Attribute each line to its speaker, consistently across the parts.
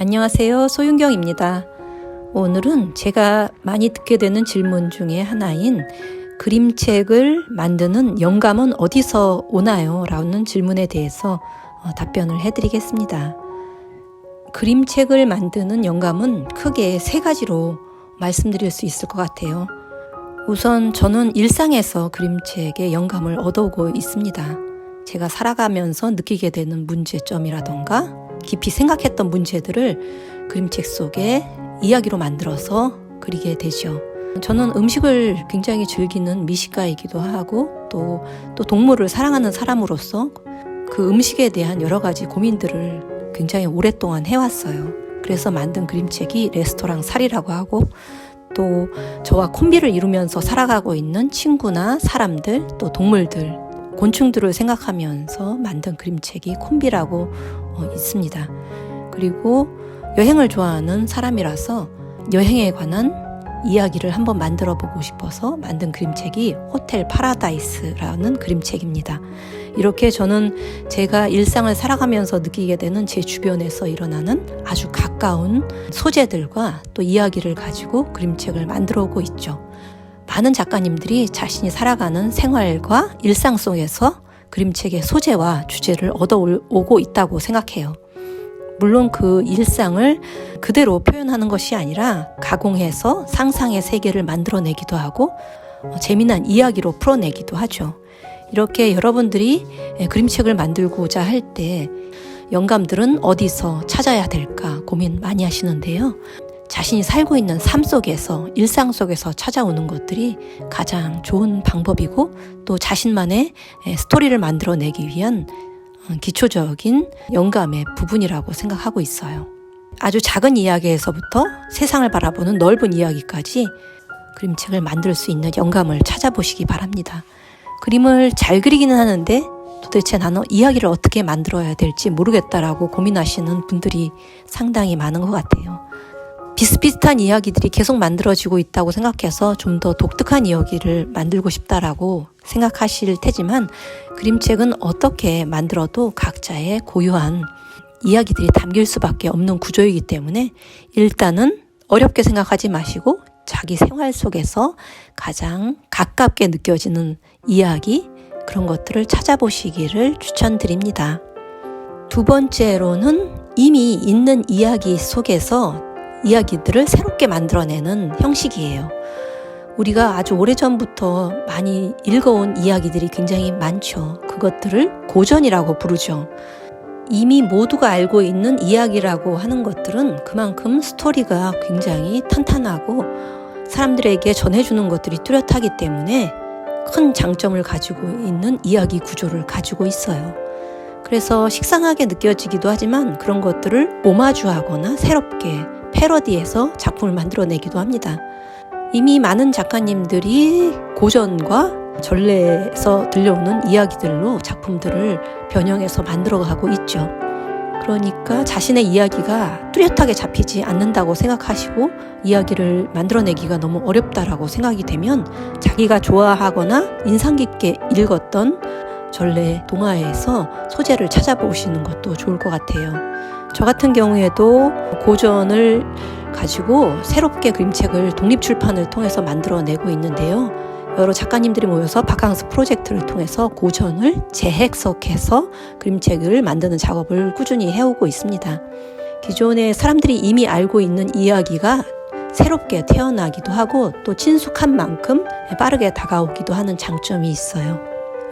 Speaker 1: 안녕하세요. 소윤경입니다. 오늘은 제가 많이 듣게 되는 질문 중에 하나인 그림책을 만드는 영감은 어디서 오나요? 라는 질문에 대해서 답변을 해드리겠습니다. 그림책을 만드는 영감은 크게 세 가지로 말씀드릴 수 있을 것 같아요. 우선 저는 일상에서 그림책의 영감을 얻어오고 있습니다. 제가 살아가면서 느끼게 되는 문제점이라던가 깊이 생각했던 문제들을 그림책 속에 이야기로 만들어서 그리게 되죠. 저는 음식을 굉장히 즐기는 미식가이기도 하고 또 동물을 사랑하는 사람으로서 그 음식에 대한 여러 가지 고민들을 굉장히 오랫동안 해왔어요. 그래서 만든 그림책이 레스토랑 살이라고 하고 또 저와 콤비를 이루면서 살아가고 있는 친구나 사람들 또 동물들 곤충들을 생각하면서 만든 그림책이 콤비라고 있습니다. 그리고 여행을 좋아하는 사람이라서 여행에 관한 이야기를 한번 만들어 보고 싶어서 만든 그림책이 호텔 파라다이스라는 그림책입니다. 이렇게 저는 제가 일상을 살아가면서 느끼게 되는 제 주변에서 일어나는 아주 가까운 소재들과 또 이야기를 가지고 그림책을 만들어 오고 있죠. 많은 작가님들이 자신이 살아가는 생활과 일상 속에서 그림책의 소재와 주제를 얻어오고 있다고 생각해요. 물론 그 일상을 그대로 표현하는 것이 아니라 가공해서 상상의 세계를 만들어내기도 하고 재미난 이야기로 풀어내기도 하죠. 이렇게 여러분들이 그림책을 만들고자 할 때 영감들은 어디서 찾아야 될까 고민 많이 하시는데요. 자신이 살고 있는 삶 속에서 일상 속에서 찾아오는 것들이 가장 좋은 방법이고 또 자신만의 스토리를 만들어내기 위한 기초적인 영감의 부분이라고 생각하고 있어요. 아주 작은 이야기에서부터 세상을 바라보는 넓은 이야기까지 그림책을 만들 수 있는 영감을 찾아보시기 바랍니다. 그림을 잘 그리기는 하는데 도대체 나는 이야기를 어떻게 만들어야 될지 모르겠다라고 고민하시는 분들이 상당히 많은 것 같아요. 비슷비슷한 이야기들이 계속 만들어지고 있다고 생각해서 좀 더 독특한 이야기를 만들고 싶다라고 생각하실 테지만 그림책은 어떻게 만들어도 각자의 고유한 이야기들이 담길 수밖에 없는 구조이기 때문에 일단은 어렵게 생각하지 마시고 자기 생활 속에서 가장 가깝게 느껴지는 이야기 그런 것들을 찾아보시기를 추천드립니다. 두 번째로는 이미 있는 이야기 속에서 이야기들을 새롭게 만들어내는 형식이에요. 우리가 아주 오래전부터 많이 읽어온 이야기들이 굉장히 많죠. 그것들을 고전이라고 부르죠. 이미 모두가 알고 있는 이야기라고 하는 것들은 그만큼 스토리가 굉장히 탄탄하고 사람들에게 전해주는 것들이 뚜렷하기 때문에 큰 장점을 가지고 있는 이야기 구조를 가지고 있어요. 그래서 식상하게 느껴지기도 하지만 그런 것들을 오마주하거나 새롭게 패러디해서 작품을 만들어내기도 합니다. 이미 많은 작가님들이 고전과 전래에서 들려오는 이야기들로 작품들을 변형해서 만들어가고 있죠. 그러니까 자신의 이야기가 뚜렷하게 잡히지 않는다고 생각하시고 이야기를 만들어내기가 너무 어렵다라고 생각이 되면 자기가 좋아하거나 인상 깊게 읽었던 전래 동화에서 소재를 찾아보시는 것도 좋을 것 같아요. 저 같은 경우에도 고전을 가지고 새롭게 그림책을 독립출판을 통해서 만들어내고 있는데요. 여러 작가님들이 모여서 바캉스 프로젝트를 통해서 고전을 재해석해서 그림책을 만드는 작업을 꾸준히 해오고 있습니다. 기존에 사람들이 이미 알고 있는 이야기가 새롭게 태어나기도 하고 또 친숙한 만큼 빠르게 다가오기도 하는 장점이 있어요.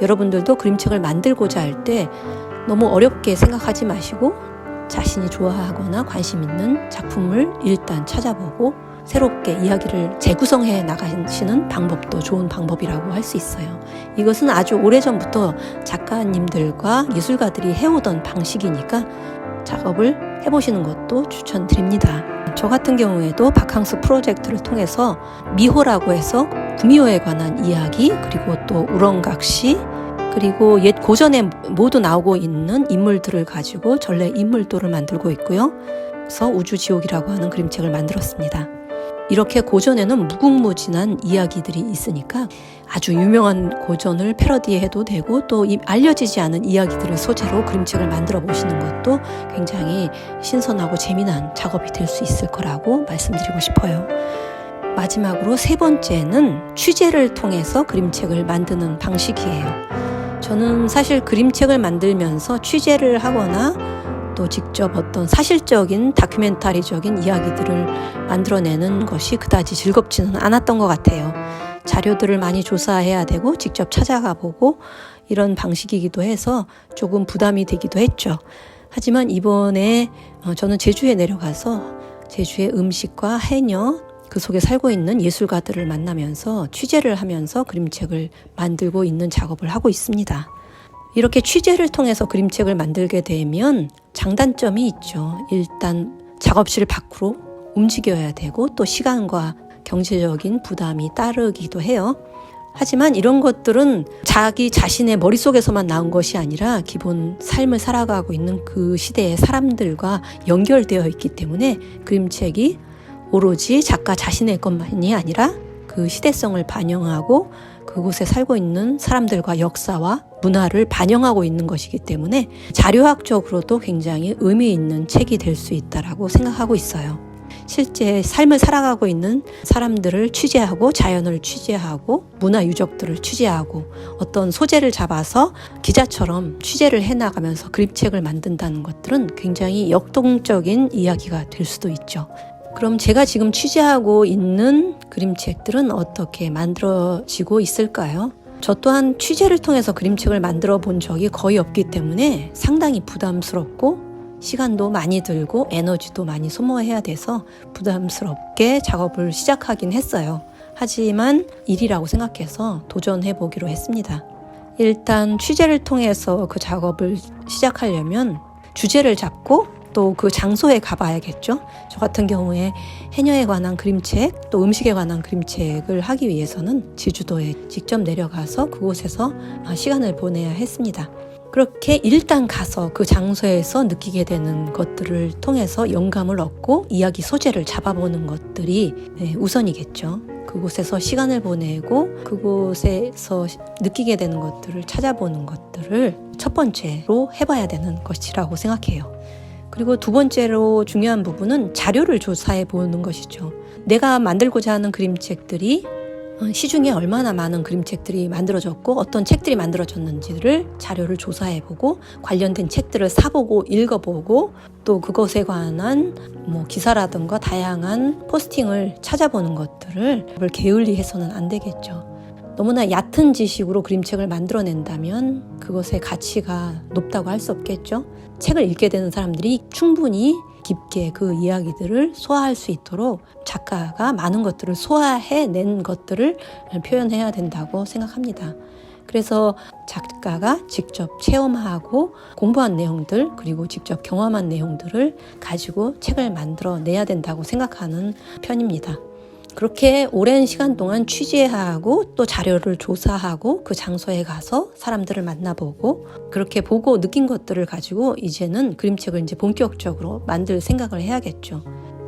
Speaker 1: 여러분들도 그림책을 만들고자 할 때 너무 어렵게 생각하지 마시고 자신이 좋아하거나 관심 있는 작품을 일단 찾아보고 새롭게 이야기를 재구성해 나가시는 방법도 좋은 방법이라고 할 수 있어요. 이것은 아주 오래전부터 작가님들과 예술가들이 해오던 방식이니까 작업을 해보시는 것도 추천드립니다. 저 같은 경우에도 바캉스 프로젝트를 통해서 미호라고 해서 구미호에 관한 이야기 그리고 또 우렁각시 그리고 옛 고전에 모두 나오고 있는 인물들을 가지고 전래 인물도를 만들고 있고요. 그래서 우주지옥이라고 하는 그림책을 만들었습니다. 이렇게 고전에는 무궁무진한 이야기들이 있으니까 아주 유명한 고전을 패러디해도 되고 또 알려지지 않은 이야기들을 소재로 그림책을 만들어 보시는 것도 굉장히 신선하고 재미난 작업이 될 수 있을 거라고 말씀드리고 싶어요. 마지막으로 세 번째는 취재를 통해서 그림책을 만드는 방식이에요. 저는 사실 그림책을 만들면서 취재를 하거나 또 직접 어떤 사실적인 다큐멘터리적인 이야기들을 만들어내는 것이 그다지 즐겁지는 않았던 것 같아요. 자료들을 많이 조사해야 되고 직접 찾아가 보고 이런 방식이기도 해서 조금 부담이 되기도 했죠. 하지만 이번에 저는 제주에 내려가서 제주의 음식과 해녀, 그 속에 살고 있는 예술가들을 만나면서 취재를 하면서 그림책을 만들고 있는 작업을 하고 있습니다. 이렇게 취재를 통해서 그림책을 만들게 되면 장단점이 있죠. 일단 작업실 밖으로 움직여야 되고 또 시간과 경제적인 부담이 따르기도 해요. 하지만 이런 것들은 자기 자신의 머릿속에서만 나온 것이 아니라 기본 삶을 살아가고 있는 그 시대의 사람들과 연결되어 있기 때문에 그림책이 오로지 작가 자신의 것만이 아니라 그 시대성을 반영하고 그곳에 살고 있는 사람들과 역사와 문화를 반영하고 있는 것이기 때문에 자료학적으로도 굉장히 의미 있는 책이 될 수 있다라고 생각하고 있어요. 실제 삶을 살아가고 있는 사람들을 취재하고 자연을 취재하고 문화 유적들을 취재하고 어떤 소재를 잡아서 기자처럼 취재를 해나가면서 그림책을 만든다는 것들은 굉장히 역동적인 이야기가 될 수도 있죠. 그럼 제가 지금 취재하고 있는 그림책들은 어떻게 만들어지고 있을까요? 저 또한 취재를 통해서 그림책을 만들어 본 적이 거의 없기 때문에 상당히 부담스럽고 시간도 많이 들고 에너지도 많이 소모해야 돼서 부담스럽게 작업을 시작하긴 했어요. 하지만 일이라고 생각해서 도전해 보기로 했습니다. 일단 취재를 통해서 그 작업을 시작하려면 주제를 잡고 또 그 장소에 가봐야겠죠. 저 같은 경우에 해녀에 관한 그림책 또 음식에 관한 그림책을 하기 위해서는 제주도에 직접 내려가서 그곳에서 시간을 보내야 했습니다. 그렇게 일단 가서 그 장소에서 느끼게 되는 것들을 통해서 영감을 얻고 이야기 소재를 잡아보는 것들이 우선이겠죠. 그곳에서 시간을 보내고 그곳에서 느끼게 되는 것들을 찾아보는 것들을 첫 번째로 해봐야 되는 것이라고 생각해요. 그리고 두 번째로 중요한 부분은 자료를 조사해 보는 것이죠. 내가 만들고자 하는 그림책들이 시중에 얼마나 많은 그림책들이 만들어졌고 어떤 책들이 만들어졌는지를 자료를 조사해보고 관련된 책들을 사보고 읽어보고 또 그것에 관한 기사라든가 다양한 포스팅을 찾아보는 것들을 게을리해서는 안 되겠죠. 너무나 얕은 지식으로 그림책을 만들어낸다면 그것의 가치가 높다고 할 수 없겠죠. 책을 읽게 되는 사람들이 충분히 깊게 그 이야기들을 소화할 수 있도록 작가가 많은 것들을 소화해낸 것들을 표현해야 된다고 생각합니다. 그래서 작가가 직접 체험하고 공부한 내용들 그리고 직접 경험한 내용들을 가지고 책을 만들어내야 된다고 생각하는 편입니다. 그렇게 오랜 시간 동안 취재하고 또 자료를 조사하고 그 장소에 가서 사람들을 만나보고 그렇게 보고 느낀 것들을 가지고 이제는 그림책을 이제 본격적으로 만들 생각을 해야겠죠.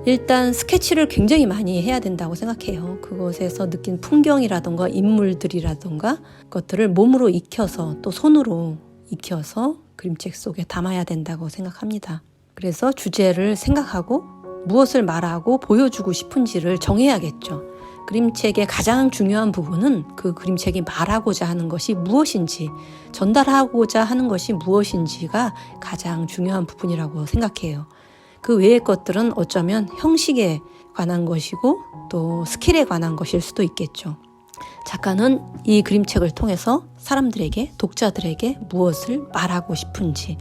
Speaker 1: 일단 스케치를 굉장히 많이 해야 된다고 생각해요. 그곳에서 느낀 풍경이라던가 인물들이라던가 것들을 몸으로 익혀서 또 손으로 익혀서 그림책 속에 담아야 된다고 생각합니다. 그래서 주제를 생각하고 무엇을 말하고 보여주고 싶은지를 정해야겠죠. 그림책의 가장 중요한 부분은 그 그림책이 말하고자 하는 것이 무엇인지, 전달하고자 하는 것이 무엇인지가 가장 중요한 부분이라고 생각해요. 그 외의 것들은 어쩌면 형식에 관한 것이고 또 스킬에 관한 것일 수도 있겠죠. 작가는 이 그림책을 통해서 사람들에게, 독자들에게 무엇을 말하고 싶은지,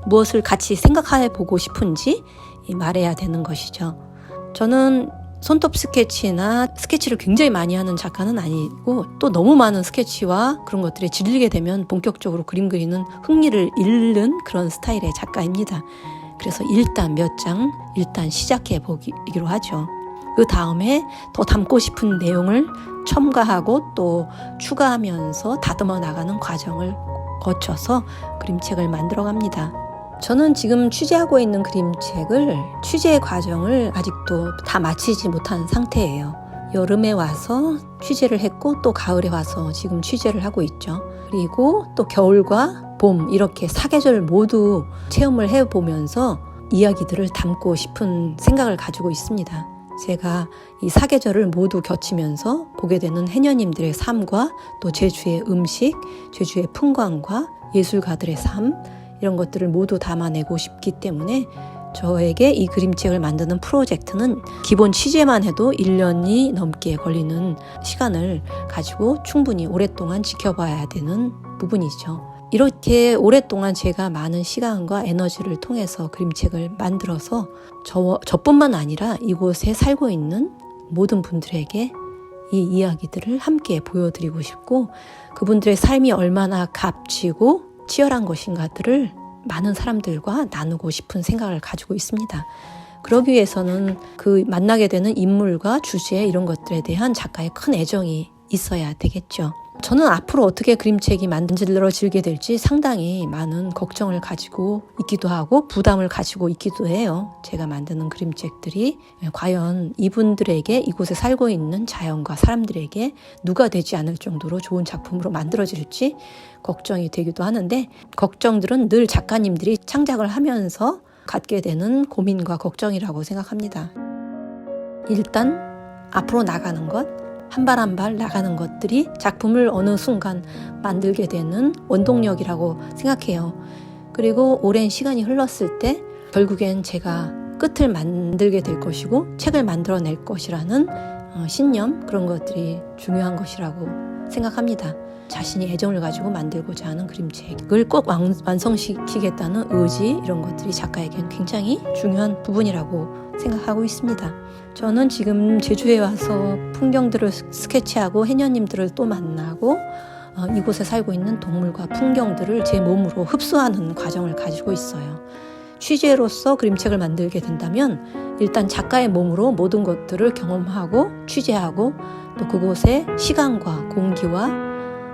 Speaker 1: 무엇을 같이 생각해 보고 싶은지 말해야 되는 것이죠. 저는 손톱 스케치나 스케치를 굉장히 많이 하는 작가는 아니고 또 너무 많은 스케치와 그런 것들에 질리게 되면 본격적으로 그림 그리는 흥미를 잃는 그런 스타일의 작가입니다. 그래서 일단 몇 장 일단 시작해 보기로 하죠. 그 다음에 더 담고 싶은 내용을 첨가하고 또 추가하면서 다듬어 나가는 과정을 거쳐서 그림책을 만들어 갑니다. 저는 지금 취재하고 있는 그림책을 취재 과정을 아직도 다 마치지 못한 상태예요. 여름에 와서 취재를 했고 또 가을에 와서 지금 취재를 하고 있죠. 그리고 또 겨울과 봄 이렇게 사계절 모두 체험을 해보면서 이야기들을 담고 싶은 생각을 가지고 있습니다. 제가 이 사계절을 모두 겹치면서 보게 되는 해녀님들의 삶과 또 제주의 음식, 제주의 풍광과 예술가들의 삶 이런 것들을 모두 담아내고 싶기 때문에 저에게 이 그림책을 만드는 프로젝트는 기본 취재만 해도 1년이 넘게 걸리는 시간을 가지고 충분히 오랫동안 지켜봐야 되는 부분이죠. 이렇게 오랫동안 제가 많은 시간과 에너지를 통해서 그림책을 만들어서 저뿐만 아니라 이곳에 살고 있는 모든 분들에게 이 이야기들을 함께 보여드리고 싶고 그분들의 삶이 얼마나 값지고 치열한 것인가들을 많은 사람들과 나누고 싶은 생각을 가지고 있습니다. 그러기 위해서는 그 만나게 되는 인물과 주제 이런 것들에 대한 작가의 큰 애정이 있어야 되겠죠. 저는 앞으로 어떻게 그림책이 만들어지게 될지 상당히 많은 걱정을 가지고 있기도 하고 부담을 가지고 있기도 해요. 제가 만드는 그림책들이 과연 이분들에게 이곳에 살고 있는 자연과 사람들에게 누가 되지 않을 정도로 좋은 작품으로 만들어질지 걱정이 되기도 하는데 걱정들은 늘 작가님들이 창작을 하면서 갖게 되는 고민과 걱정이라고 생각합니다. 일단 앞으로 나가는 것 한 발 한 발 나가는 것들이 작품을 어느 순간 만들게 되는 원동력이라고 생각해요. 그리고 오랜 시간이 흘렀을 때 결국엔 제가 끝을 만들게 될 것이고 책을 만들어낼 것이라는 신념 그런 것들이 중요한 것이라고 생각합니다. 자신이 애정을 가지고 만들고자 하는 그림책을 꼭 완성시키겠다는 의지 이런 것들이 작가에겐 굉장히 중요한 부분이라고 생각하고 있습니다. 저는 지금 제주에 와서 풍경들을 스케치하고 해녀님들을 또 만나고 이곳에 살고 있는 동물과 풍경들을 제 몸으로 흡수하는 과정을 가지고 있어요. 취재로서 그림책을 만들게 된다면 일단 작가의 몸으로 모든 것들을 경험하고 취재하고 또 그곳의 시간과 공기와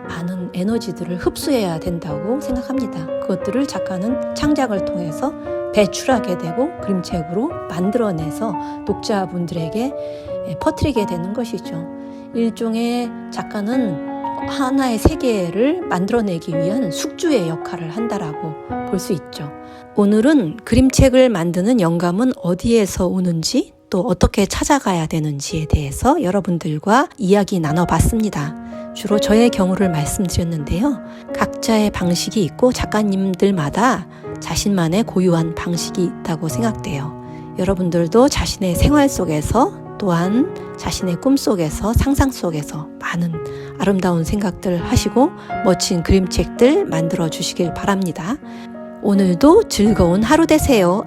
Speaker 1: 많은 에너지들을 흡수해야 된다고 생각합니다. 그것들을 작가는 창작을 통해서 배출하게 되고 그림책으로 만들어내서 독자분들에게 퍼뜨리게 되는 것이죠. 일종의 작가는 하나의 세계를 만들어내기 위한 숙주의 역할을 한다라고 볼 수 있죠. 오늘은 그림책을 만드는 영감은 어디에서 오는지 또 어떻게 찾아가야 되는지에 대해서 여러분들과 이야기 나눠봤습니다. 주로 저의 경우를 말씀드렸는데요. 각자의 방식이 있고 작가님들마다 자신만의 고유한 방식이 있다고 생각돼요. 여러분들도 자신의 생활 속에서 또한 자신의 꿈 속에서 상상 속에서 많은 아름다운 생각들 하시고 멋진 그림책들 만들어 주시길 바랍니다. 오늘도 즐거운 하루 되세요.